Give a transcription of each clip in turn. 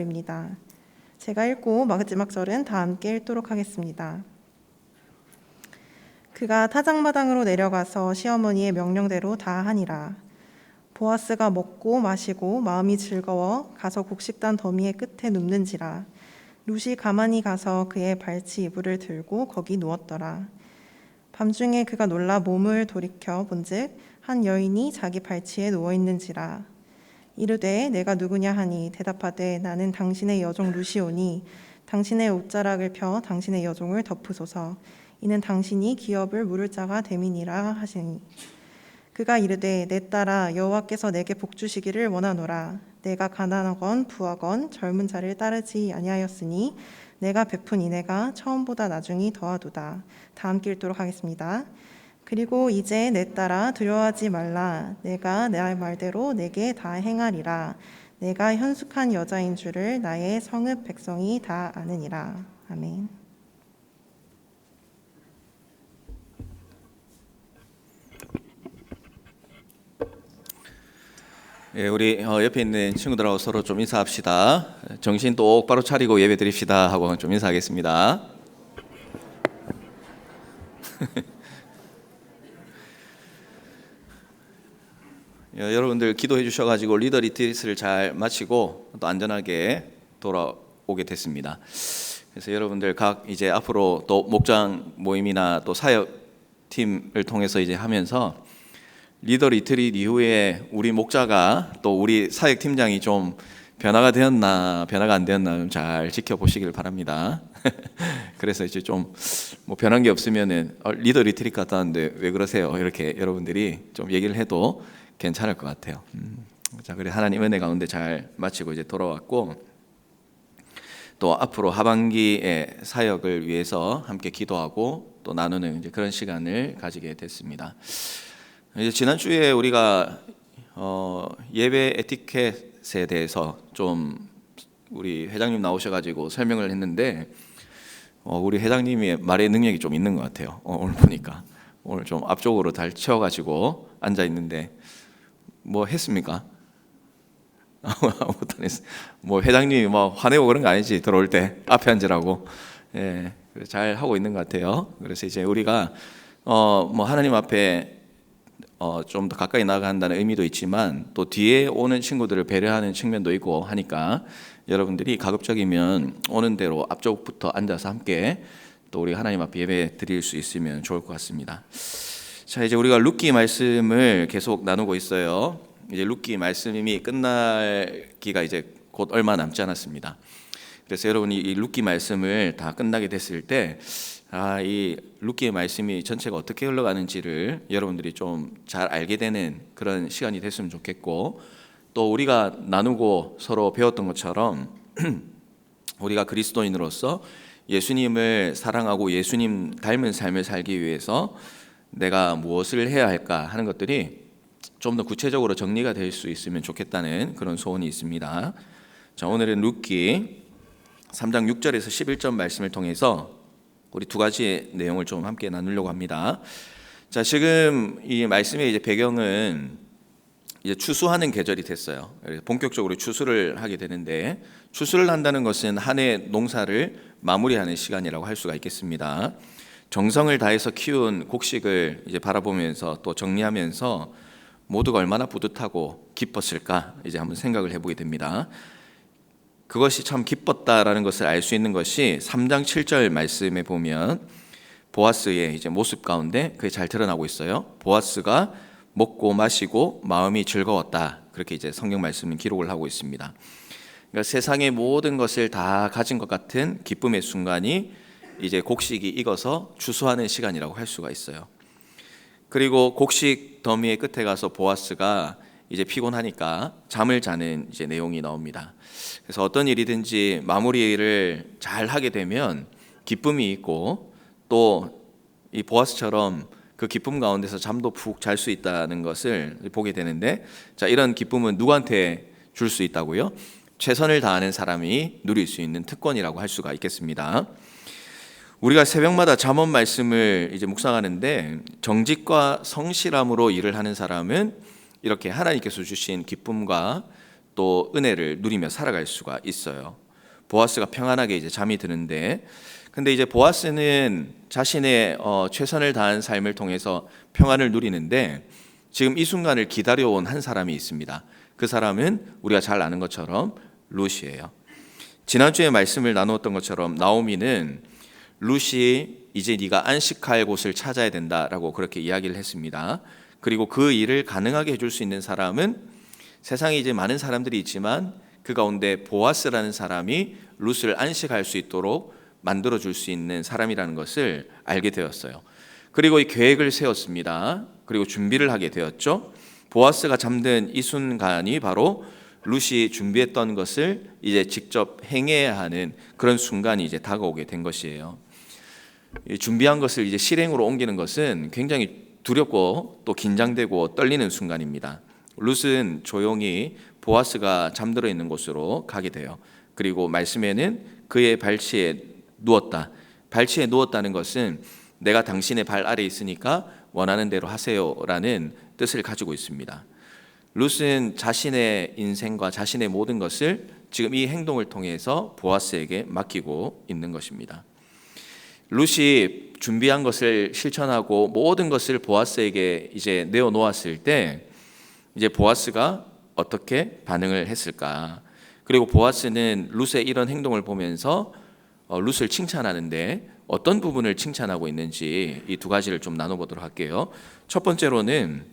입니다. 제가 읽고 마지막 절은 다 함께 읽도록 하겠습니다. 그가 타작마당으로 내려가서 시어머니의 명령대로 다 하니라. 보아스가 먹고 마시고 마음이 즐거워 가서 곡식단 더미의 끝에 눕는지라. 룻이 가만히 가서 그의 발치 이불을 들고 거기 누웠더라. 밤중에 그가 놀라 몸을 돌이켜 본즉 한 여인이 자기 발치에 누워 있는지라. 이르되 내가 누구냐 하니 대답하되 나는 당신의 여종 룻이오니 당신의 옷자락을 펴 당신의 여종을 덮으소서. 이는 당신이 기업을 물을 자가 됨이니라 하시니. 그가 이르되 내 딸아 여호와께서 내게 복 주시기를 원하노라. 내가 가난하건 부하건 젊은 자를 따르지 아니하였으니 내가 베푼 인애가 처음보다 나중이 더하도다. 다 함께 읽도록 하겠습니다. 그리고 이제 내 딸아 두려워하지 말라. 내가 내 말대로 내게 다 행하리라. 내가 현숙한 여자인 줄을 나의 성읍 백성이 다 아느니라. 아멘. 예, 우리 옆에 있는 친구들하고 서로 좀 인사합시다. 정신 똑바로 차리고 예배 드립시다 하고 좀 인사하겠습니다. 여러분들 기도해 주셔가지고 리더 리트릿을 잘 마치고 또 안전하게 돌아오게 됐습니다. 그래서 여러분들 각 이제 앞으로 또 목장 모임이나 또 사역 팀을 통해서 이제 하면서 리더 리트릿 이후에 우리 목자가 또 우리 사역 팀장이 좀 변화가 되었나 변화가 안 되었나 좀 잘 지켜보시길 바랍니다. 그래서 이제 좀 뭐 변한 게 없으면은 리더 리트릿 갔다 왔는데 왜 그러세요? 이렇게 여러분들이 좀 얘기를 해도 괜찮을 것 같아요. 자, 그래 하나님 은혜 가운데 잘 마치고 이제 돌아왔고 또 앞으로 하반기의 사역을 위해서 함께 기도하고 또 나누는 이제 그런 시간을 가지게 됐습니다. 이제 지난주에 우리가 예배 에티켓에 대해서 좀 우리 회장님 나오셔가지고 설명을 했는데 우리 회장님이 말의 능력이 좀 있는 것 같아요. 오늘 보니까 오늘 좀 앞쪽으로 잘 치워가지고 앉아 있는데 뭐 했습니까? 아무것도 안 했어요. 뭐 회장님이 뭐 화내고 그런 거 아니지? 들어올 때 앞에 앉으라고. 예, 잘 하고 있는 것 같아요. 그래서 이제 우리가 뭐 하나님 앞에 좀 더 가까이 나아간다는 의미도 있지만 또 뒤에 오는 친구들을 배려하는 측면도 있고 하니까 여러분들이 가급적이면 오는 대로 앞쪽부터 앉아서 함께 또 우리 하나님 앞에 예배 드릴 수 있으면 좋을 것 같습니다. 자, 이제 우리가 룻기 말씀을 계속 나누고 있어요. 이제 룻기 말씀이 끝날기가 이제 곧 얼마 남지 않았습니다. 그래서 여러분이 이 룻기 말씀을 다 끝나게 됐을 때 이 룻기의 말씀이 전체가 어떻게 흘러가는지를 여러분들이 좀 잘 알게 되는 그런 시간이 됐으면 좋겠고 또 우리가 나누고 서로 배웠던 것처럼 우리가 그리스도인으로서 예수님을 사랑하고 예수님 닮은 삶을 살기 위해서 내가 무엇을 해야 할까 하는 것들이 좀 더 구체적으로 정리가 될 수 있으면 좋겠다는 그런 소원이 있습니다. 자, 오늘은 룻기 3장 6절에서 11절 말씀을 통해서 우리 두 가지의 내용을 좀 함께 나누려고 합니다. 자, 지금 이 말씀의 이제 배경은 이제 추수하는 계절이 됐어요. 본격적으로 추수를 하게 되는데 추수를 한다는 것은 한 해 농사를 마무리하는 시간이라고 할 수가 있겠습니다. 정성을 다해서 키운 곡식을 이제 바라보면서 또 정리하면서 모두가 얼마나 뿌듯하고 기뻤을까 이제 한번 생각을 해보게 됩니다. 그것이 참 기뻤다라는 것을 알 수 있는 것이 3장 7절 말씀에 보면 보아스의 이제 모습 가운데 그게 잘 드러나고 있어요. 보아스가 먹고 마시고 마음이 즐거웠다. 그렇게 이제 성경 말씀은 기록을 하고 있습니다. 그러니까 세상의 모든 것을 다 가진 것 같은 기쁨의 순간이 이제 곡식이 익어서 추수하는 시간이라고 할 수가 있어요. 그리고 곡식 더미의 끝에 가서 보아스가 이제 피곤하니까 잠을 자는 이제 내용이 나옵니다. 그래서 어떤 일이든지 마무리를 잘 하게 되면 기쁨이 있고 또 이 보아스처럼 그 기쁨 가운데서 잠도 푹 잘 수 있다는 것을 보게 되는데 자, 이런 기쁨은 누구한테 줄 수 있다고요? 최선을 다하는 사람이 누릴 수 있는 특권이라고 할 수가 있겠습니다. 우리가 새벽마다 잠언 말씀을 이제 묵상하는데 정직과 성실함으로 일을 하는 사람은 이렇게 하나님께서 주신 기쁨과 또 은혜를 누리며 살아갈 수가 있어요. 보아스가 평안하게 이제 잠이 드는데, 근데 이제 보아스는 자신의 최선을 다한 삶을 통해서 평안을 누리는데 지금 이 순간을 기다려온 한 사람이 있습니다. 그 사람은 우리가 잘 아는 것처럼 룻이에요. 지난주에 말씀을 나누었던 것처럼 나오미는 룻이 이제 네가 안식할 곳을 찾아야 된다라고 그렇게 이야기를 했습니다. 그리고 그 일을 가능하게 해줄 수 있는 사람은 세상에 이제 많은 사람들이 있지만 그 가운데 보아스라는 사람이 룻을 안식할 수 있도록 만들어줄 수 있는 사람이라는 것을 알게 되었어요. 그리고 이 계획을 세웠습니다. 그리고 준비를 하게 되었죠. 보아스가 잠든 이 순간이 바로 룻이 준비했던 것을 이제 직접 행해야 하는 그런 순간이 이제 다가오게 된 것이에요. 준비한 것을 이제 실행으로 옮기는 것은 굉장히 두렵고 또 긴장되고 떨리는 순간입니다. 룻은 조용히 보아스가 잠들어 있는 곳으로 가게 돼요. 그리고 말씀에는 그의 발치에 누웠다. 발치에 누웠다는 것은 내가 당신의 발 아래 있으니까 원하는 대로 하세요라는 뜻을 가지고 있습니다. 룻은 자신의 인생과 자신의 모든 것을 지금 이 행동을 통해서 보아스에게 맡기고 있는 것입니다. 룻이 준비한 것을 실천하고 모든 것을 보아스에게 이제 내어놓았을 때 이제 보아스가 어떻게 반응을 했을까? 그리고 보아스는 룻의 이런 행동을 보면서 룻을 칭찬하는데 어떤 부분을 칭찬하고 있는지 이 두 가지를 좀 나눠보도록 할게요. 첫 번째로는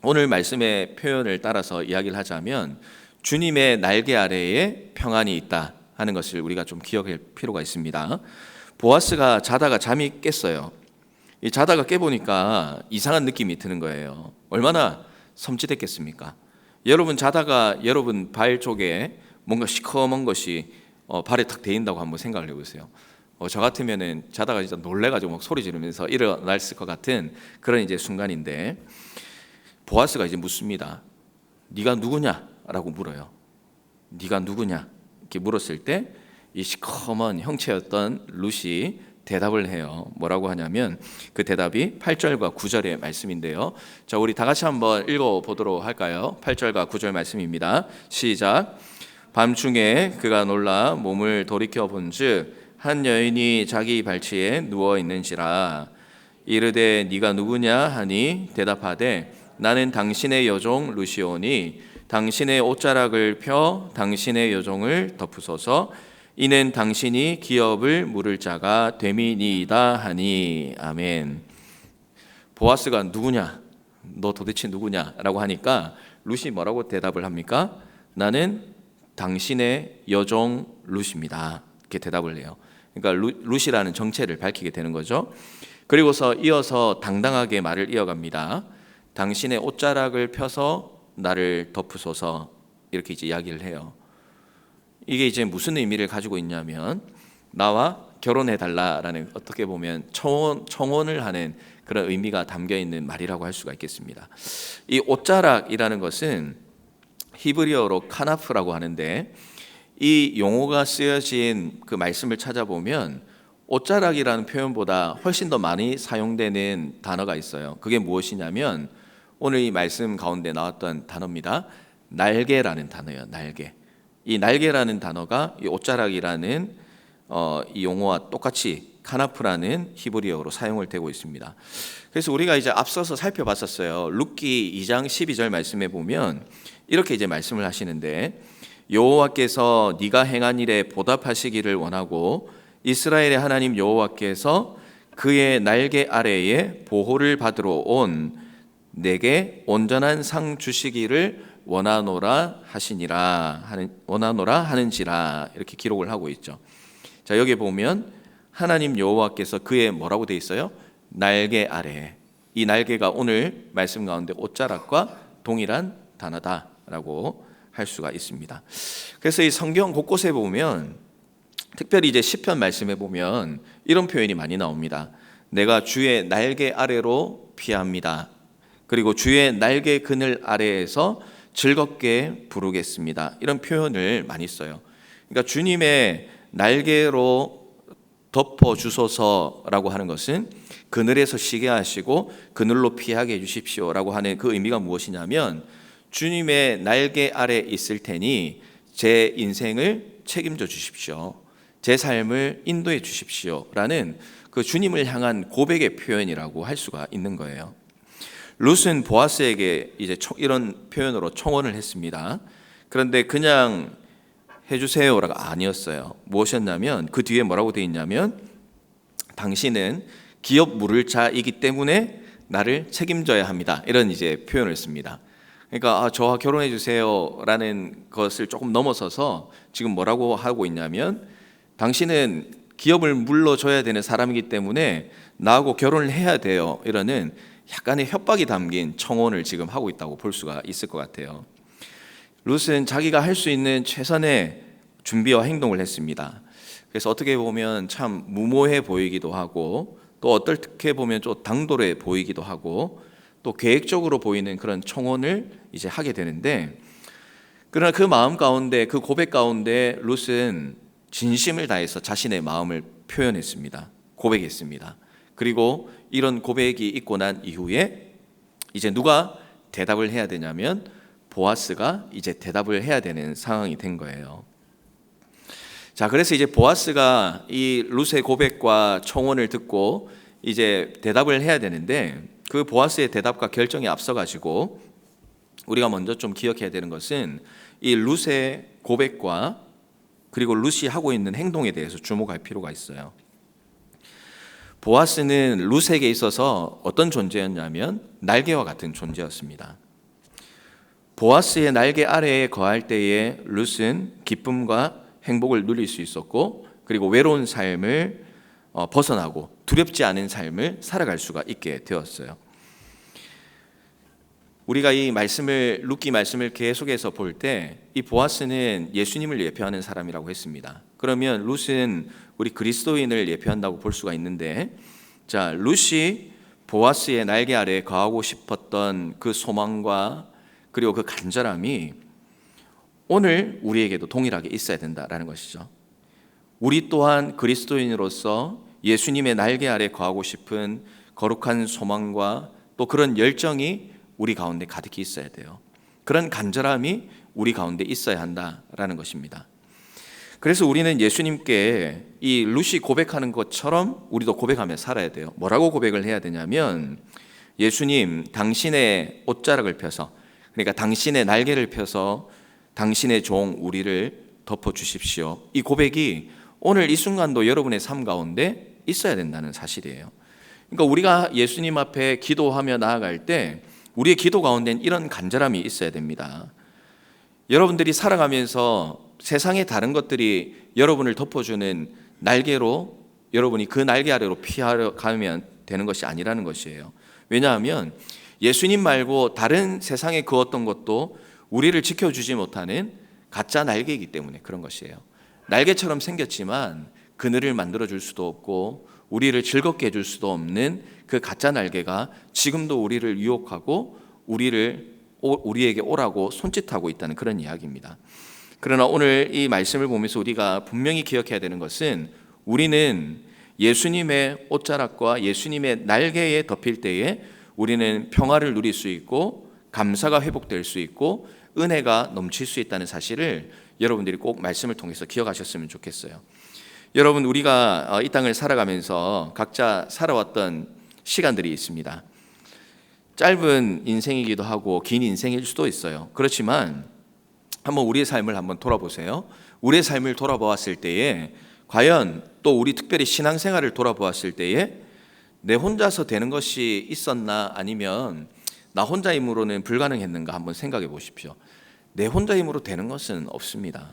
오늘 말씀의 표현을 따라서 이야기를 하자면 주님의 날개 아래에 평안이 있다 하는 것을 우리가 좀 기억할 필요가 있습니다. 보아스가 자다가 잠이 깼어요. 이 자다가 깨보니까 이상한 느낌이 드는 거예요. 얼마나 섬찟했겠습니까? 여러분 자다가 여러분 발 쪽에 뭔가 시커먼 것이 발에 탁 대인다고 한번 생각을 해보세요. 저 같으면은 자다가 진짜 놀래가지고 막 소리 지르면서 일어났을 것 같은 그런 이제 순간인데 보아스가 이제 묻습니다. 네가 누구냐라고 물어요. 네가 누구냐 이렇게 물었을 때 이 시커먼 형체였던 룻이 대답을 해요. 뭐라고 하냐면 그 대답이 8절과 9절의 말씀인데요. 자, 우리 다 같이 한번 읽어보도록 할까요? 8절과 9절 말씀입니다. 시작. 밤중에 그가 놀라 몸을 돌이켜 본즉 한 여인이 자기 발치에 누워 있는지라. 이르되 네가 누구냐 하니 대답하되 나는 당신의 여종 룻이오니 당신의 옷자락을 펴 당신의 여종을 덮으소서. 이는 당신이 기업을 물을 자가 됨이니이다 하니. 아멘. 보아스가 누구냐? 너 도대체 누구냐? 라고 하니까 룻이 뭐라고 대답을 합니까? 나는 당신의 여종 룻입니다. 이렇게 대답을 해요. 그러니까 룻이라는 정체를 밝히게 되는 거죠. 그리고서 이어서 당당하게 말을 이어갑니다. 당신의 옷자락을 펴서 나를 덮으소서. 이렇게 이제 이야기를 해요. 이게 이제 무슨 의미를 가지고 있냐면 나와 결혼해 달라라는 어떻게 보면 청혼을 하는 그런 의미가 담겨 있는 말이라고 할 수가 있겠습니다. 이 옷자락이라는 것은 히브리어로 카나프라고 하는데 이 용어가 쓰여진 그 말씀을 찾아보면 옷자락이라는 표현보다 훨씬 더 많이 사용되는 단어가 있어요. 그게 무엇이냐면 오늘 이 말씀 가운데 나왔던 단어입니다. 날개라는 단어예요. 날개. 이 날개라는 단어가 이 옷자락이라는 이 용어와 똑같이 카나프라는 히브리어로 사용을 되고 있습니다. 그래서 우리가 이제 앞서서 살펴봤었어요. 룻기 2장 12절 말씀에 보면 이렇게 이제 말씀을 하시는데 여호와께서 네가 행한 일에 보답하시기를 원하고 이스라엘의 하나님 여호와께서 그의 날개 아래에 보호를 받으러 온 내게 온전한 상 주시기를 원하노라 하는지라 이렇게 기록을 하고 있죠. 자, 여기 보면 하나님 여호와께서 그의 뭐라고 돼 있어요? 날개 아래. 이 날개가 오늘 말씀 가운데 옷자락과 동일한 단어다라고 할 수가 있습니다. 그래서 이 성경 곳곳에 보면 특별히 이제 시편 말씀에 보면 이런 표현이 많이 나옵니다. 내가 주의 날개 아래로 피합니다. 그리고 주의 날개 그늘 아래에서 즐겁게 부르겠습니다. 이런 표현을 많이 써요. 그러니까 주님의 날개로 덮어 주소서라고 하는 것은 그늘에서 쉬게 하시고 그늘로 피하게 해 주십시오라고 하는 그 의미가 무엇이냐면 주님의 날개 아래 있을 테니 제 인생을 책임져 주십시오. 제 삶을 인도해 주십시오. 라는 그 주님을 향한 고백의 표현이라고 할 수가 있는 거예요. 룻은 보아스에게 이제 이런 표현으로 청혼을 했습니다. 그런데 그냥 해주세요라고 아니었어요. 무엇이었냐면 그 뒤에 뭐라고 되어 있냐면 당신은 기업 물을 자이기 때문에 나를 책임져야 합니다. 이런 이제 표현을 씁니다. 그러니까 저와 결혼해 주세요라는 것을 조금 넘어서서 지금 뭐라고 하고 있냐면 당신은 기업을 물러줘야 되는 사람이기 때문에 나하고 결혼을 해야 돼요. 이러는 약간의 협박이 담긴 청혼을 지금 하고 있다고 볼 수가 있을 것 같아요. 룻은 자기가 할 수 있는 최선의 준비와 행동을 했습니다. 그래서 어떻게 보면 참 무모해 보이기도 하고 또 어떻게 보면 좀 당돌해 보이기도 하고 또 계획적으로 보이는 그런 청혼을 이제 하게 되는데, 그러나 그 마음 가운데, 그 고백 가운데 룻은 진심을 다해서 자신의 마음을 표현했습니다. 고백했습니다. 그리고 이런 고백이 있고 난 이후에 이제 누가 대답을 해야 되냐면 보아스가 이제 대답을 해야 되는 상황이 된 거예요. 자, 그래서 이제 보아스가 이 룻의 고백과 청혼을 듣고 이제 대답을 해야 되는데, 그 보아스의 대답과 결정이 앞서가지고 우리가 먼저 좀 기억해야 되는 것은 이 룻의 고백과 그리고 룻이 하고 있는 행동에 대해서 주목할 필요가 있어요. 보아스는 룻에게 있어서 어떤 존재였냐면 날개와 같은 존재였습니다. 보아스의 날개 아래에 거할 때에 룻은 기쁨과 행복을 누릴 수 있었고, 그리고 외로운 삶을 벗어나고 두렵지 않은 삶을 살아갈 수가 있게 되었어요. 우리가 이 말씀을, 룻기 말씀을 계속해서 볼 때 이 보아스는 예수님을 예표하는 사람이라고 했습니다. 그러면 룻은 우리 그리스도인을 예표한다고 볼 수가 있는데, 자, 룻이 보아스의 날개 아래에 거하고 싶었던 그 소망과 그리고 그 간절함이 오늘 우리에게도 동일하게 있어야 된다라는 것이죠. 우리 또한 그리스도인으로서 예수님의 날개 아래 거하고 싶은 거룩한 소망과 또 그런 열정이 우리 가운데 가득히 있어야 돼요. 그런 간절함이 우리 가운데 있어야 한다라는 것입니다. 그래서 우리는 예수님께 이 룻이 고백하는 것처럼 우리도 고백하며 살아야 돼요. 뭐라고 고백을 해야 되냐면, 예수님, 당신의 옷자락을 펴서, 그러니까 당신의 날개를 펴서 당신의 종 우리를 덮어주십시오. 이 고백이 오늘 이 순간도 여러분의 삶 가운데 있어야 된다는 사실이에요. 그러니까 우리가 예수님 앞에 기도하며 나아갈 때 우리의 기도 가운데는 이런 간절함이 있어야 됩니다. 여러분들이 살아가면서 세상의 다른 것들이 여러분을 덮어주는 날개로 여러분이 그 날개 아래로 피하려 가면 되는 것이 아니라는 것이에요. 왜냐하면 예수님 말고 다른 세상의 그 어떤 것도 우리를 지켜주지 못하는 가짜 날개이기 때문에 그런 것이에요. 날개처럼 생겼지만 그늘을 만들어줄 수도 없고 우리를 즐겁게 해줄 수도 없는 그 가짜 날개가 지금도 우리를 유혹하고 우리에게 오라고 손짓하고 있다는 그런 이야기입니다. 그러나 오늘 이 말씀을 보면서 우리가 분명히 기억해야 되는 것은 우리는 예수님의 옷자락과 예수님의 날개에 덮일 때에 우리는 평화를 누릴 수 있고 감사가 회복될 수 있고 은혜가 넘칠 수 있다는 사실을 여러분들이 꼭 말씀을 통해서 기억하셨으면 좋겠어요. 여러분, 우리가 이 땅을 살아가면서 각자 살아왔던 시간들이 있습니다. 짧은 인생이기도 하고 긴 인생일 수도 있어요. 그렇지만 한번 우리의 삶을 한번 돌아보세요. 우리의 삶을 돌아보았을 때에 과연 또 우리 특별히 신앙생활을 돌아보았을 때에 내 혼자서 되는 것이 있었나, 아니면 나 혼자 힘으로는 불가능했는가 한번 생각해 보십시오. 내 혼자 힘으로 되는 것은 없습니다.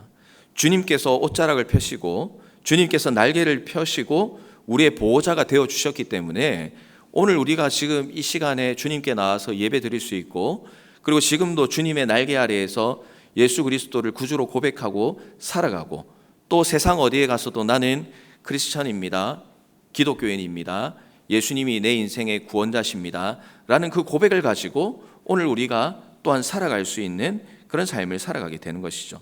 주님께서 옷자락을 펴시고 주님께서 날개를 펴시고 우리의 보호자가 되어 주셨기 때문에 오늘 우리가 지금 이 시간에 주님께 나와서 예배 드릴 수 있고, 그리고 지금도 주님의 날개 아래에서 예수 그리스도를 구주로 고백하고 살아가고, 또 세상 어디에 가서도 나는 크리스천입니다, 기독교인입니다, 예수님이 내 인생의 구원자십니다 라는 그 고백을 가지고 오늘 우리가 또한 살아갈 수 있는 그런 삶을 살아가게 되는 것이죠.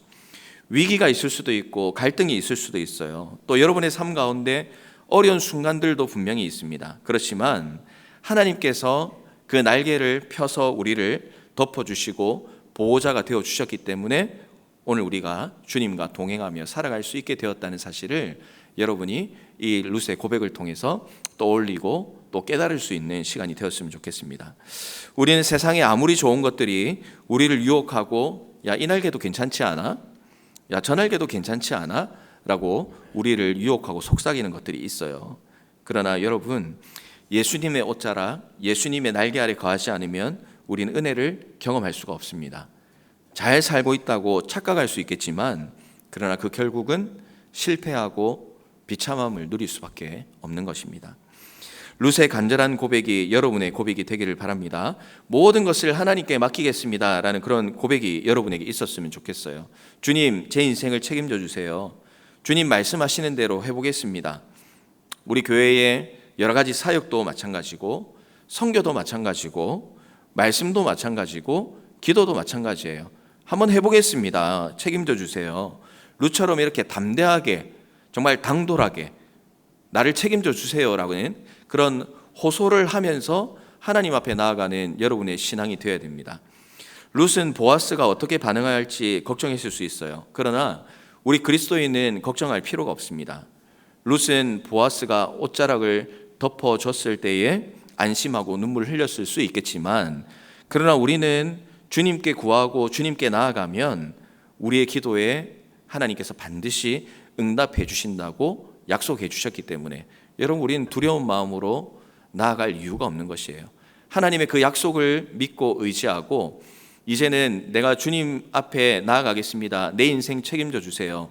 위기가 있을 수도 있고 갈등이 있을 수도 있어요. 또 여러분의 삶 가운데 어려운 순간들도 분명히 있습니다. 그렇지만 하나님께서 그 날개를 펴서 우리를 덮어주시고 보호자가 되어 주셨기 때문에 오늘 우리가 주님과 동행하며 살아갈 수 있게 되었다는 사실을 여러분이 이 룻의 고백을 통해서 떠올리고 또 깨달을 수 있는 시간이 되었으면 좋겠습니다. 우리는 세상에 아무리 좋은 것들이 우리를 유혹하고 야, 이 날개도 괜찮지 않아? 야, 저 날개도 괜찮지 않아? 라고 우리를 유혹하고 속삭이는 것들이 있어요. 그러나 여러분, 예수님의 옷자락, 예수님의 날개 아래 거하지 않으면 우리는 은혜를 경험할 수가 없습니다. 잘 살고 있다고 착각할 수 있겠지만 그러나 그 결국은 실패하고 비참함을 누릴 수밖에 없는 것입니다. 룻의 간절한 고백이 여러분의 고백이 되기를 바랍니다. 모든 것을 하나님께 맡기겠습니다 라는 그런 고백이 여러분에게 있었으면 좋겠어요. 주님, 제 인생을 책임져 주세요. 주님 말씀하시는 대로 해보겠습니다. 우리 교회의 여러 가지 사역도 마찬가지고 선교도 마찬가지고 말씀도 마찬가지고 기도도 마찬가지예요. 한번 해보겠습니다. 책임져 주세요. 룻처럼 이렇게 담대하게 정말 당돌하게 나를 책임져 주세요라고는 그런 호소를 하면서 하나님 앞에 나아가는 여러분의 신앙이 되어야 됩니다. 룻은 보아스가 어떻게 반응할지 걱정했을 수 있어요. 그러나 우리 그리스도인은 걱정할 필요가 없습니다. 룻은 보아스가 옷자락을 덮어줬을 때에 안심하고 눈물을 흘렸을 수 있겠지만 그러나 우리는 주님께 구하고 주님께 나아가면 우리의 기도에 하나님께서 반드시 응답해 주신다고 약속해 주셨기 때문에 여러분, 우리는 두려운 마음으로 나아갈 이유가 없는 것이에요. 하나님의 그 약속을 믿고 의지하고 이제는 내가 주님 앞에 나아가겠습니다. 내 인생 책임져 주세요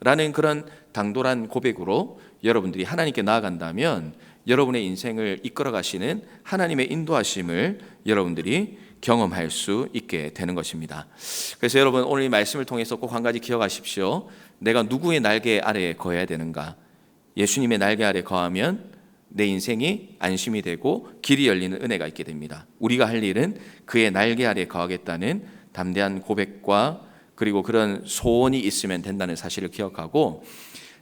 라는 그런 당돌한 고백으로 여러분들이 하나님께 나아간다면 여러분의 인생을 이끌어 가시는 하나님의 인도하심을 여러분들이 경험할 수 있게 되는 것입니다. 그래서 여러분, 오늘 이 말씀을 통해서 꼭 한 가지 기억하십시오. 내가 누구의 날개 아래에 거해야 되는가? 예수님의 날개 아래 거하면 내 인생이 안심이 되고 길이 열리는 은혜가 있게 됩니다. 우리가 할 일은 그의 날개 아래 거하겠다는 담대한 고백과 그리고 그런 소원이 있으면 된다는 사실을 기억하고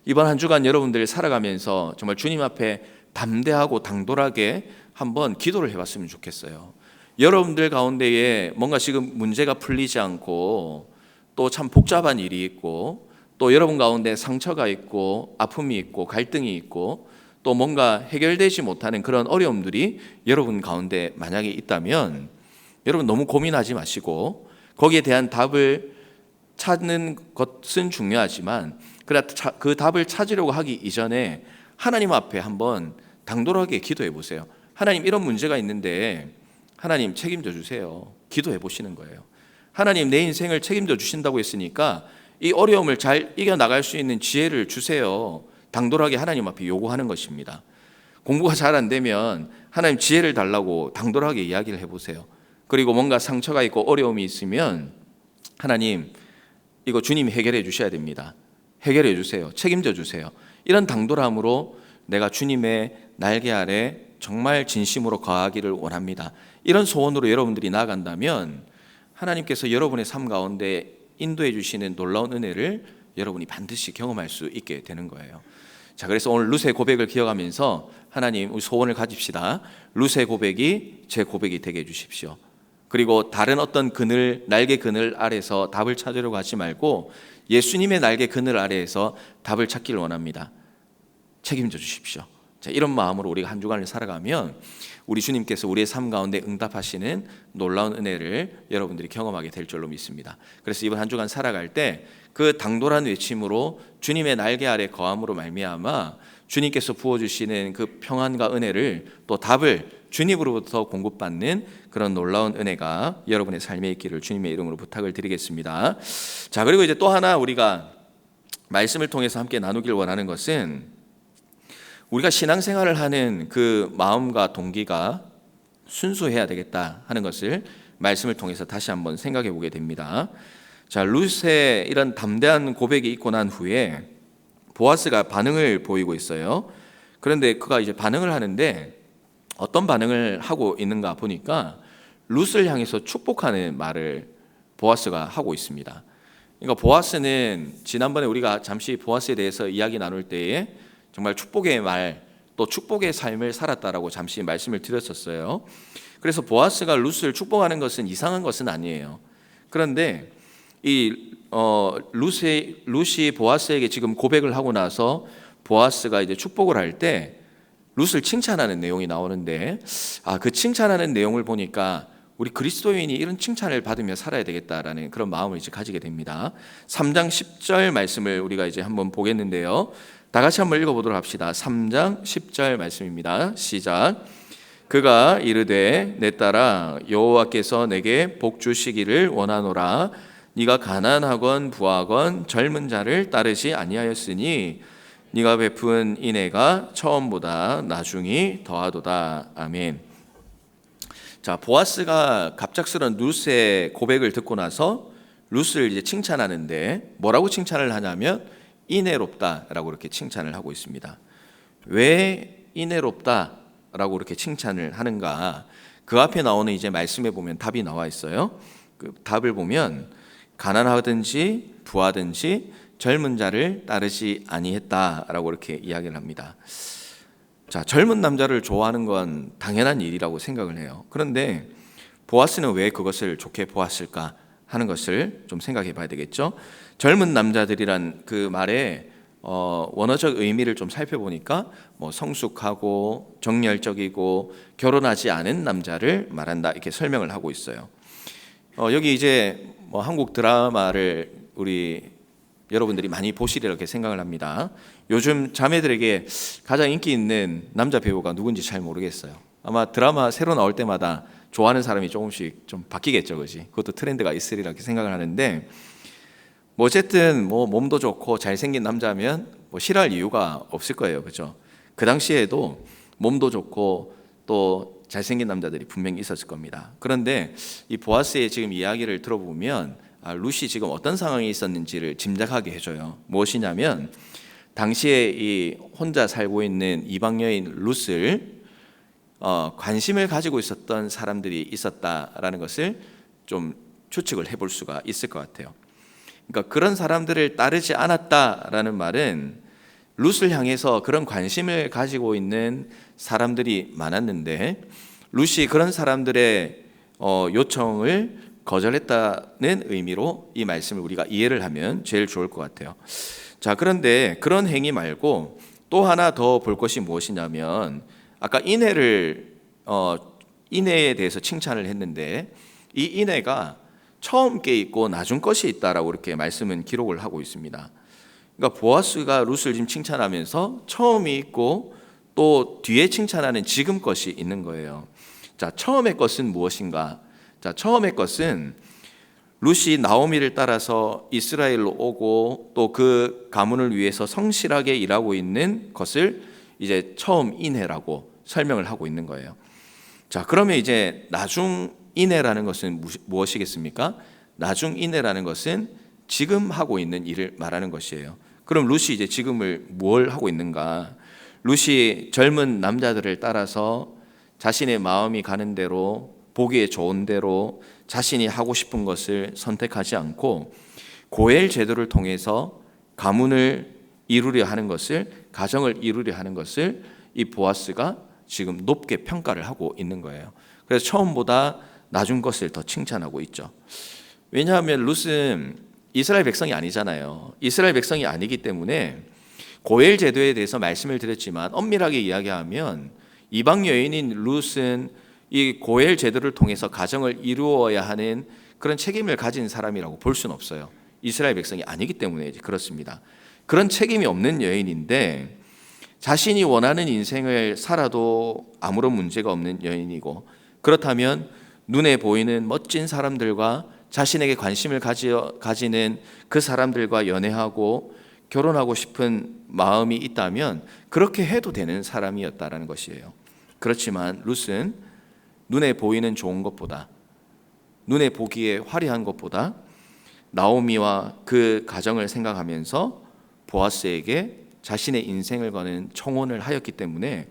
이번 한 주간 여러분들 살아가면서 정말 주님 앞에 담대하고 당돌하게 한번 기도를 해봤으면 좋겠어요. 여러분들 가운데에 뭔가 지금 문제가 풀리지 않고 또 참 복잡한 일이 있고 또 여러분 가운데 상처가 있고 아픔이 있고 갈등이 있고 또 뭔가 해결되지 못하는 그런 어려움들이 여러분 가운데 만약에 있다면 여러분 너무 고민하지 마시고 거기에 대한 답을 찾는 것은 중요하지만 그 답을 찾으려고 하기 이전에 하나님 앞에 한번 당돌하게 기도해 보세요. 하나님, 이런 문제가 있는데 하나님 책임져 주세요. 기도해 보시는 거예요. 하나님, 내 인생을 책임져 주신다고 했으니까 이 어려움을 잘 이겨나갈 수 있는 지혜를 주세요. 당돌하게 하나님 앞에 요구하는 것입니다. 공부가 잘 안 되면 하나님 지혜를 달라고 당돌하게 이야기를 해보세요. 그리고 뭔가 상처가 있고 어려움이 있으면 하나님, 이거 주님이 해결해 주셔야 됩니다. 해결해 주세요. 책임져 주세요. 이런 당돌함으로 내가 주님의 날개 아래 정말 진심으로 거하기를 원합니다. 이런 소원으로 여러분들이 나아간다면 하나님께서 여러분의 삶 가운데 인도해 주시는 놀라운 은혜를 여러분이 반드시 경험할 수 있게 되는 거예요. 자, 그래서 오늘 룻의 고백을 기억하면서 하나님, 우리 소원을 가집시다. 룻의 고백이 제 고백이 되게 해 주십시오. 그리고 다른 어떤 그늘, 날개 그늘 아래서 답을 찾으려고 하지 말고 예수님의 날개 그늘 아래에서 답을 찾기를 원합니다. 책임져 주십시오. 자, 이런 마음으로 우리가 한 주간을 살아가면 우리 주님께서 우리의 삶 가운데 응답하시는 놀라운 은혜를 여러분들이 경험하게 될 줄로 믿습니다. 그래서 이번 한 주간 살아갈 때 그 당돌한 외침으로 주님의 날개 아래 거함으로 말미암아 주님께서 부어주시는 그 평안과 은혜를 또 답을 주님으로부터 공급받는 그런 놀라운 은혜가 여러분의 삶에 있기를 주님의 이름으로 부탁을 드리겠습니다. 자, 그리고 이제 또 하나 우리가 말씀을 통해서 함께 나누길 원하는 것은 우리가 신앙생활을 하는 그 마음과 동기가 순수해야 되겠다 하는 것을 말씀을 통해서 다시 한번 생각해 보게 됩니다. 자, 룻의 이런 담대한 고백이 있고 난 후에 보아스가 반응을 보이고 있어요. 그런데 그가 이제 반응을 하는데 어떤 반응을 하고 있는가 보니까 룻을 향해서 축복하는 말을 보아스가 하고 있습니다. 그러니까 보아스는 지난번에 우리가 잠시 보아스에 대해서 이야기 나눌 때에 정말 축복의 말, 또 축복의 삶을 살았다라고 잠시 말씀을 드렸었어요. 그래서 보아스가 룻을 축복하는 것은 이상한 것은 아니에요. 그런데 이 룻이 보아스에게 지금 고백을 하고 나서 보아스가 이제 축복을 할 때 룻을 칭찬하는 내용이 나오는데, 그 칭찬하는 내용을 보니까 우리 그리스도인이 이런 칭찬을 받으며 살아야 되겠다라는 그런 마음을 이제 가지게 됩니다. 3장 10절 말씀을 우리가 이제 한번 보겠는데요. 다 같이 한번 읽어보도록 합시다. 3장 10절 말씀입니다. 시작. 그가 이르되 내 딸아 여호와께서 내게 복 주시기를 원하노라. 네가 가난하건 부하건 젊은 자를 따르지 아니하였으니 네가 베푼 인애가 처음보다 나중이 더하도다. 아멘. 자, 보아스가 갑작스런 룻의 고백을 듣고 나서 룻을 이제 칭찬하는데 뭐라고 칭찬을 하냐면 인애롭다라고 이렇게 칭찬을 하고 있습니다. 왜 인애롭다라고 이렇게 칭찬을 하는가? 그 앞에 나오는 이제 말씀에 보면 답이 나와 있어요. 그 답을 보면 가난하든지 부하든지 젊은 자를 따르지 아니했다라고 이렇게 이야기를 합니다. 자, 젊은 남자를 좋아하는 건 당연한 일이라고 생각을 해요. 그런데 보아스는 왜 그것을 좋게 보았을까 하는 것을 좀 생각해 봐야 되겠죠. 젊은 남자들이란 그 말의 원어적 의미를 좀 살펴보니까 뭐 성숙하고 정열적이고 결혼하지 않은 남자를 말한다 이렇게 설명을 하고 있어요. 여기 이제 뭐 한국 드라마를 우리 여러분들이 많이 보시리라 이렇게 생각을 합니다. 요즘 자매들에게 가장 인기 있는 남자 배우가 누군지 잘 모르겠어요. 아마 드라마 새로 나올 때마다 좋아하는 사람이 조금씩 좀 바뀌겠죠, 그지? 그것도 트렌드가 있으리라 이렇게 생각을 하는데, 뭐 어쨌든 뭐 몸도 좋고 잘생긴 남자면 뭐 싫어할 이유가 없을 거예요, 그죠? 그 당시에도 몸도 좋고 또 잘생긴 남자들이 분명히 있었을 겁니다. 그런데 이 보아스의 지금 이야기를 들어보면 룻이 지금 어떤 상황이 있었는지를 짐작하게 해줘요. 무엇이냐면 당시에 이 혼자 살고 있는 이방 여인 룻을 관심을 가지고 있었던 사람들이 있었다라는 것을 좀 추측을 해볼 수가 있을 것 같아요. 그러니까 그런 사람들을 따르지 않았다라는 말은 룻을 향해서 그런 관심을 가지고 있는 사람들이 많았는데 룻이 그런 사람들의 요청을 거절했다는 의미로 이 말씀을 우리가 이해를 하면 제일 좋을 것 같아요. 자, 그런데 그런 행위 말고 또 하나 더 볼 것이 무엇이냐면 아까 인애에 대해서 칭찬을 했는데 이 인애가 처음 게 있고 나중 것이 있다라고 이렇게 말씀은 기록을 하고 있습니다. 그러니까 보아스가 룻을 지금 칭찬하면서 처음이 있고 또 뒤에 칭찬하는 지금 것이 있는 거예요. 자, 처음의 것은 무엇인가? 자, 처음의 것은 룻이 나오미를 따라서 이스라엘로 오고 또 그 가문을 위해서 성실하게 일하고 있는 것을 이제 처음 인애라고 설명을 하고 있는 거예요. 자, 그러면 이제 나중 인애라는 것은 무엇이겠습니까? 나중 인애라는 것은 지금 하고 있는 일을 말하는 것이에요. 그럼 룻이 이제 지금을 뭘 하고 있는가? 룻이 젊은 남자들을 따라서 자신의 마음이 가는 대로 보기에 좋은 대로 자신이 하고 싶은 것을 선택하지 않고 고엘 제도를 통해서 가문을 이루려 하는 것을, 가정을 이루려 하는 것을 이 보아스가 지금 높게 평가를 하고 있는 거예요. 그래서 처음보다 나중 것을 더 칭찬하고 있죠. 왜냐하면 룻은 이스라엘 백성이 아니잖아요. 이스라엘 백성이 아니기 때문에 고엘 제도에 대해서 말씀을 드렸지만 엄밀하게 이야기하면 이방 여인인 룻은 이 고엘 제도를 통해서 가정을 이루어야 하는 그런 책임을 가진 사람이라고 볼 수는 없어요. 이스라엘 백성이 아니기 때문에 그렇습니다. 그런 책임이 없는 여인인데 자신이 원하는 인생을 살아도 아무런 문제가 없는 여인이고, 그렇다면 눈에 보이는 멋진 사람들과 자신에게 관심을 가지는 그 사람들과 연애하고 결혼하고 싶은 마음이 있다면 그렇게 해도 되는 사람이었다라는 것이에요. 그렇지만 룻은 눈에 보이는 좋은 것보다, 눈에 보기에 화려한 것보다 나오미와 그 가정을 생각하면서 보아스에게 자신의 인생을 거는 청혼을 하였기 때문에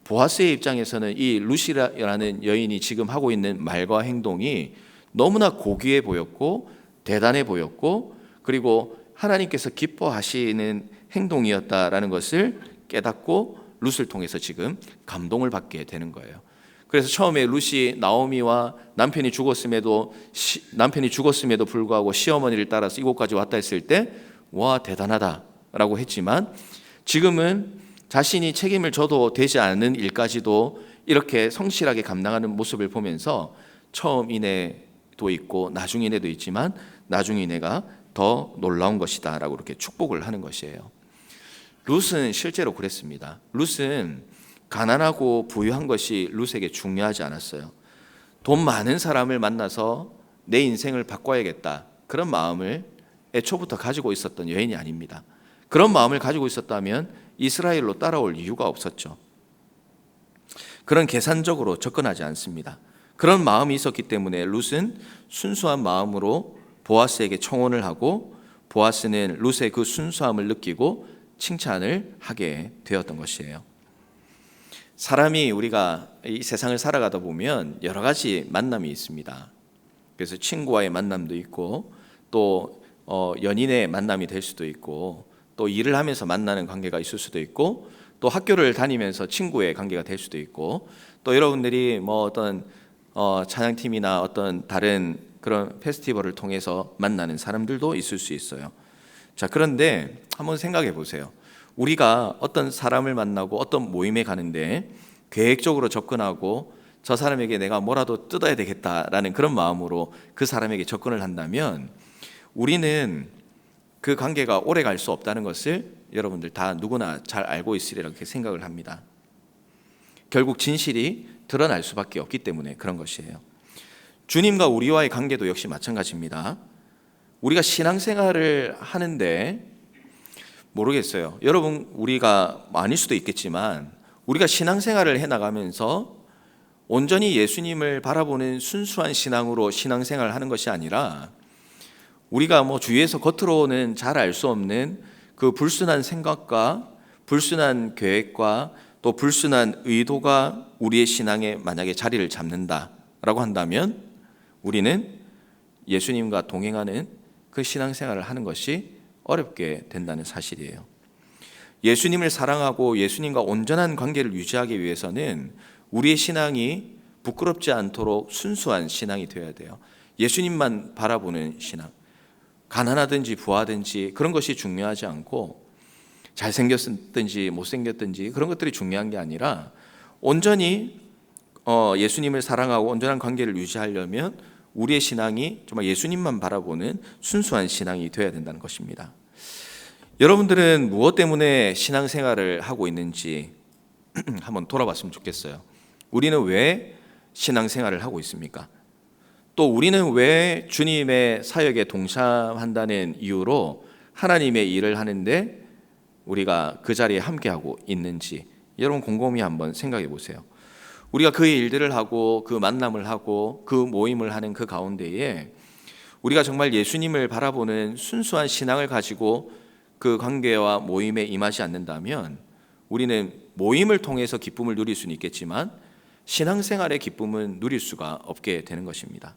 보아스의 입장에서는 이 룻이라는 여인이 지금 하고 있는 말과 행동이 너무나 고귀해 보였고 대단해 보였고, 그리고 하나님께서 기뻐하시는 행동이었다라는 것을 깨닫고 룻을 통해서 지금 감동을 받게 되는 거예요. 그래서 처음에 룻이 나오미와 남편이 죽었음에도 불구하고 시어머니를 따라서 이곳까지 왔다 했을 때 와 대단하다라고 했지만, 지금은 자신이 책임을 져도 되지 않은 일까지도 이렇게 성실하게 감당하는 모습을 보면서 처음 인애도 있고 나중 인애도 있지만 나중 인애가 더 놀라운 것이다 라고 이렇게 축복을 하는 것이에요. 룻은 실제로 그랬습니다. 룻은 가난하고 부유한 것이 룻에게 중요하지 않았어요. 돈 많은 사람을 만나서 내 인생을 바꿔야겠다, 그런 마음을 애초부터 가지고 있었던 여인이 아닙니다. 그런 마음을 가지고 있었다면 이스라엘로 따라올 이유가 없었죠. 그런 계산적으로 접근하지 않습니다. 그런 마음이 있었기 때문에 룻은 순수한 마음으로 보아스에게 청혼을 하고, 보아스는 룻의 그 순수함을 느끼고 칭찬을 하게 되었던 것이에요. 사람이 우리가 이 세상을 살아가다 보면 여러 가지 만남이 있습니다. 그래서 친구와의 만남도 있고, 또 연인의 만남이 될 수도 있고, 또 일을 하면서 만나는 관계가 있을 수도 있고, 또 학교를 다니면서 친구의 관계가 될 수도 있고, 또 여러분들이 뭐 어떤 찬양팀이나 어떤 다른 그런 페스티벌을 통해서 만나는 사람들도 있을 수 있어요. 자, 그런데 한번 생각해 보세요. 우리가 어떤 사람을 만나고 어떤 모임에 가는데 계획적으로 접근하고 저 사람에게 내가 뭐라도 뜯어야 되겠다라는 그런 마음으로 그 사람에게 접근을 한다면 우리는 그 관계가 오래 갈 수 없다는 것을 여러분들 다 누구나 잘 알고 있으리라 이렇게 생각을 합니다. 결국 진실이 드러날 수밖에 없기 때문에 그런 것이에요. 주님과 우리와의 관계도 역시 마찬가지입니다. 우리가 신앙생활을 하는데 모르겠어요. 여러분, 우리가 아닐 수도 있겠지만 우리가 신앙생활을 해나가면서 온전히 예수님을 바라보는 순수한 신앙으로 신앙생활을 하는 것이 아니라 우리가 뭐 주위에서 겉으로는 잘 알 수 없는 그 불순한 생각과 불순한 계획과 또 불순한 의도가 우리의 신앙에 만약에 자리를 잡는다라고 한다면 우리는 예수님과 동행하는 그 신앙생활을 하는 것이 어렵게 된다는 사실이에요. 예수님을 사랑하고 예수님과 온전한 관계를 유지하기 위해서는 우리의 신앙이 부끄럽지 않도록 순수한 신앙이 되어야 돼요. 예수님만 바라보는 신앙, 가난하든지 부하든지 그런 것이 중요하지 않고, 잘생겼든지 못생겼든지 그런 것들이 중요한 게 아니라 온전히 예수님을 사랑하고 온전한 관계를 유지하려면 우리의 신앙이 정말 예수님만 바라보는 순수한 신앙이 되어야 된다는 것입니다. 여러분들은 무엇 때문에 신앙생활을 하고 있는지 한번 돌아봤으면 좋겠어요. 우리는 왜 신앙생활을 하고 있습니까? 또 우리는 왜 주님의 사역에 동참한다는 이유로 하나님의 일을 하는데 우리가 그 자리에 함께하고 있는지 여러분 곰곰이 한번 생각해 보세요. 우리가 그 일들을 하고 그 만남을 하고 그 모임을 하는 그 가운데에 우리가 정말 예수님을 바라보는 순수한 신앙을 가지고 그 관계와 모임에 임하지 않는다면 우리는 모임을 통해서 기쁨을 누릴 수는 있겠지만 신앙생활의 기쁨은 누릴 수가 없게 되는 것입니다.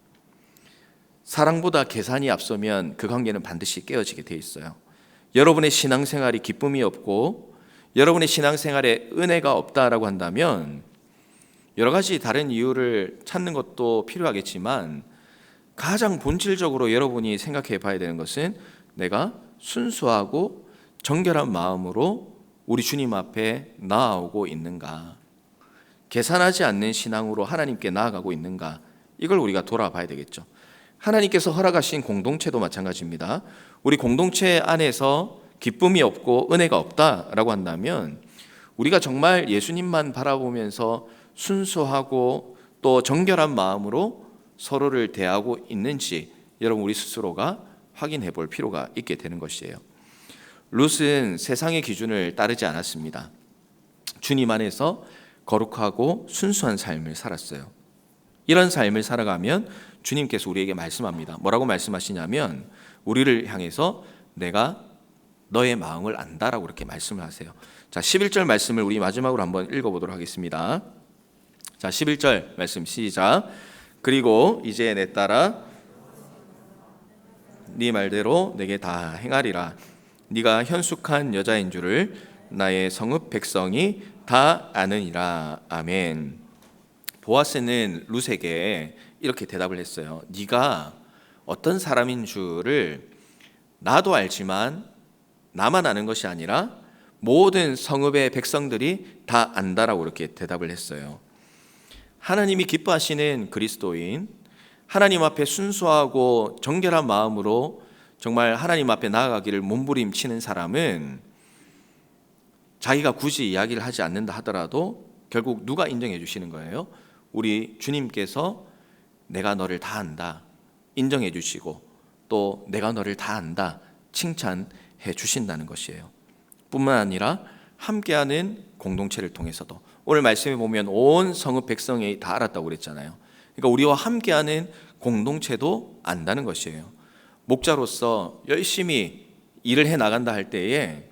사랑보다 계산이 앞서면 그 관계는 반드시 깨어지게 돼 있어요. 여러분의 신앙생활이 기쁨이 없고 여러분의 신앙생활에 은혜가 없다라고 한다면 여러 가지 다른 이유를 찾는 것도 필요하겠지만 가장 본질적으로 여러분이 생각해 봐야 되는 것은 내가 순수하고 정결한 마음으로 우리 주님 앞에 나아오고 있는가, 계산하지 않는 신앙으로 하나님께 나아가고 있는가, 이걸 우리가 돌아봐야 되겠죠. 하나님께서 허락하신 공동체도 마찬가지입니다. 우리 공동체 안에서 기쁨이 없고 은혜가 없다라고 한다면 우리가 정말 예수님만 바라보면서 순수하고 또 정결한 마음으로 서로를 대하고 있는지 여러분 우리 스스로가 확인해 볼 필요가 있게 되는 것이에요. 룻은 세상의 기준을 따르지 않았습니다. 주님 안에서 거룩하고 순수한 삶을 살았어요. 이런 삶을 살아가면 주님께서 우리에게 말씀합니다. 뭐라고 말씀하시냐면 우리를 향해서 내가 너의 마음을 안다라고 이렇게 말씀을 하세요. 자, 11절 말씀을 우리 마지막으로 한번 읽어보도록 하겠습니다. 자, 11절 말씀 시작. 그리고 이제 내 딸아 네 말대로 내게 다 행하리라. 네가 현숙한 여자인 줄을 나의 성읍 백성이 다 아느니라. 아멘. 보아스는 룻에게 이렇게 대답을 했어요. 네가 어떤 사람인 줄을 나도 알지만 나만 아는 것이 아니라 모든 성읍의 백성들이 다 안다라고 이렇게 대답을 했어요. 하나님이 기뻐하시는 그리스도인, 하나님 앞에 순수하고 정결한 마음으로 정말 하나님 앞에 나아가기를 몸부림치는 사람은 자기가 굳이 이야기를 하지 않는다 하더라도 결국 누가 인정해 주시는 거예요? 우리 주님께서 내가 너를 다 안다 인정해 주시고 또 내가 너를 다 안다 칭찬해 주신다는 것이에요. 뿐만 아니라 함께하는 공동체를 통해서도 오늘 말씀에 보면 온 성읍 백성이 다 알았다고 그랬잖아요. 그러니까 우리와 함께하는 공동체도 안다는 것이에요. 목자로서 열심히 일을 해 나간다 할 때에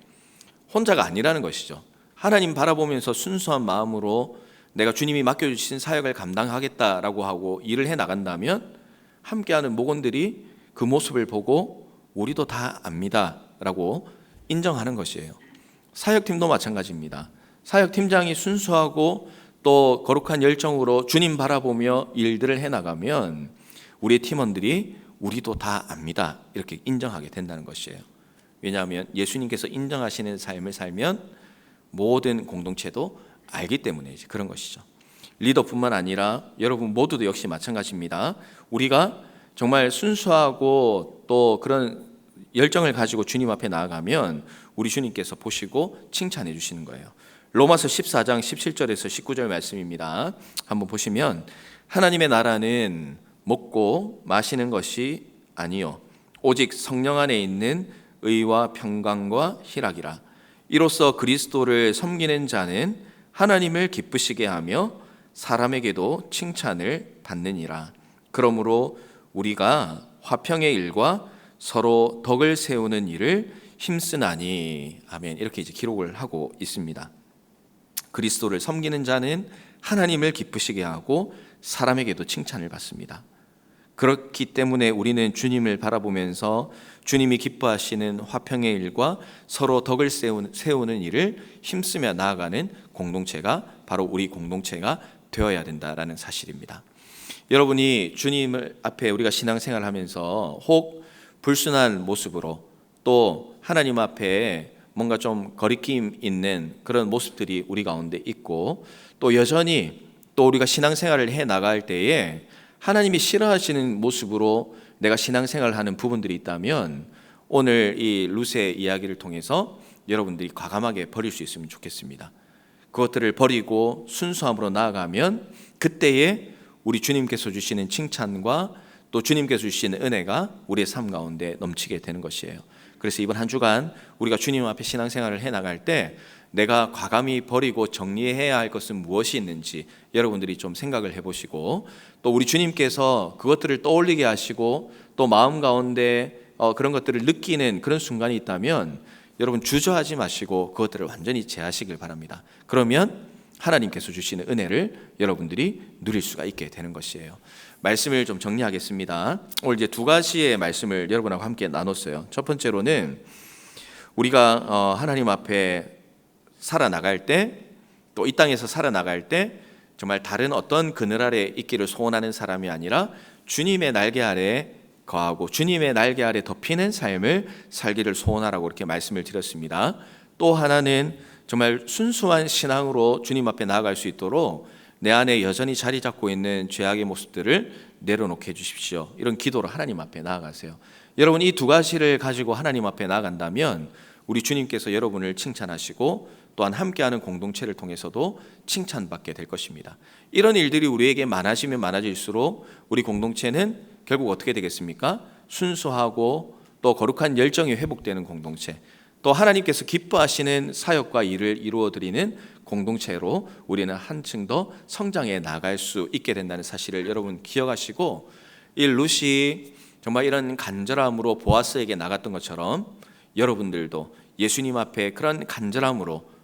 혼자가 아니라는 것이죠. 하나님 바라보면서 순수한 마음으로 내가 주님이 맡겨주신 사역을 감당하겠다라고 하고 일을 해 나간다면 함께하는 목원들이 그 모습을 보고 우리도 다 압니다 라고 인정하는 것이에요. 사역팀도 마찬가지입니다. 사역팀장이 순수하고 또 거룩한 열정으로 주님 바라보며 일들을 해나가면 우리의 팀원들이 우리도 다 압니다 이렇게 인정하게 된다는 것이에요. 왜냐하면 예수님께서 인정하시는 삶을 살면 모든 공동체도 알기 때문에 이제 그런 것이죠. 리더뿐만 아니라 여러분 모두도 역시 마찬가지입니다. 우리가 정말 순수하고 또 그런 열정을 가지고 주님 앞에 나아가면 우리 주님께서 보시고 칭찬해 주시는 거예요. 로마서 14장 17절에서 19절 말씀입니다. 한번 보시면 하나님의 나라는 먹고 마시는 것이 아니요 오직 성령 안에 있는 의와 평강과 희락이라. 이로써 그리스도를 섬기는 자는 하나님을 기쁘시게 하며 사람에게도 칭찬을 받느니라. 그러므로 우리가 화평의 일과 서로 덕을 세우는 일을 힘쓰나니. 아멘. 이렇게 이제 기록을 하고 있습니다. 그리스도를 섬기는 자는 하나님을 기쁘시게 하고 사람에게도 칭찬을 받습니다. 그렇기 때문에 우리는 주님을 바라보면서 주님이 기뻐하시는 화평의 일과 서로 덕을 세우는 일을 힘쓰며 나아가는 공동체가 바로 우리 공동체가 되어야 된다라는 사실입니다. 여러분이 주님을 앞에 우리가 신앙생활을 하면서 혹 불순한 모습으로 또 하나님 앞에 뭔가 좀 거리낌 있는 그런 모습들이 우리 가운데 있고 또 여전히 또 우리가 신앙생활을 해 나갈 때에 하나님이 싫어하시는 모습으로 내가 신앙생활을 하는 부분들이 있다면 오늘 이 룻의 이야기를 통해서 여러분들이 과감하게 버릴 수 있으면 좋겠습니다. 그것들을 버리고 순수함으로 나아가면 그때에 우리 주님께서 주시는 칭찬과 또 주님께서 주시는 은혜가 우리의 삶 가운데 넘치게 되는 것이에요. 그래서 이번 한 주간 우리가 주님 앞에 신앙생활을 해나갈 때 내가 과감히 버리고 정리해야 할 것은 무엇이 있는지 여러분들이 좀 생각을 해보시고 또 우리 주님께서 그것들을 떠올리게 하시고 또 마음 가운데 그런 것들을 느끼는 그런 순간이 있다면 여러분 주저하지 마시고 그것들을 완전히 제하시길 바랍니다. 그러면 하나님께서 주시는 은혜를 여러분들이 누릴 수가 있게 되는 것이에요. 말씀을 좀 정리하겠습니다. 오늘 이제 두 가지의 말씀을 여러분하고 함께 나눴어요. 첫 번째로는 우리가 하나님 앞에 살아나갈 때 또 이 땅에서 살아나갈 때 정말 다른 어떤 그늘 아래 있기를 소원하는 사람이 아니라 주님의 날개 아래 거하고 주님의 날개 아래 덮이는 삶을 살기를 소원하라고 이렇게 말씀을 드렸습니다. 또 하나는 정말 순수한 신앙으로 주님 앞에 나아갈 수 있도록 내 안에 여전히 자리 잡고 있는 죄악의 모습들을 내려놓게 해주십시오. 이런 기도로 하나님 앞에 나아가세요. 여러분 이 두 가지를 가지고 하나님 앞에 나아간다면 우리 주님께서 여러분을 칭찬하시고 또한 함께하는 공동체를 통해서도 칭찬받게 될 것입니다. 이런 일들이 우리에게 많아지면 많아질수록 우리 공동체는 결국 어떻게 되겠습니까? 순수하고 또 거룩한 열정이 회복되는 공동체, 또 하나님께서 기뻐하시는 사역과 일을 이루어드리는 공동체로 우리는 한층 더 성장해 나갈 수 있게 된다는 사실을 여러분 기억하시고 이 룻이 정말 이런 간절함으로 보아스에게 나갔던 것처럼 여러분들도 예수님 앞에 그런 간절함으로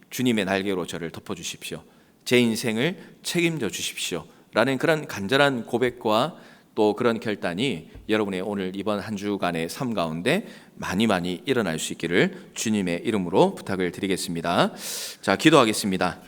주님의 날개로 저를 덮어주십시오. 제 인생을 책임져 주십시오. 라는 그런 간절한 고백과 또 그런 결단이 여러분의 오늘 이번 한 주간의 삶 가운데 많이 일어날 수 있기를 주님의 이름으로 부탁을 드리겠습니다. 자, 기도하겠습니다.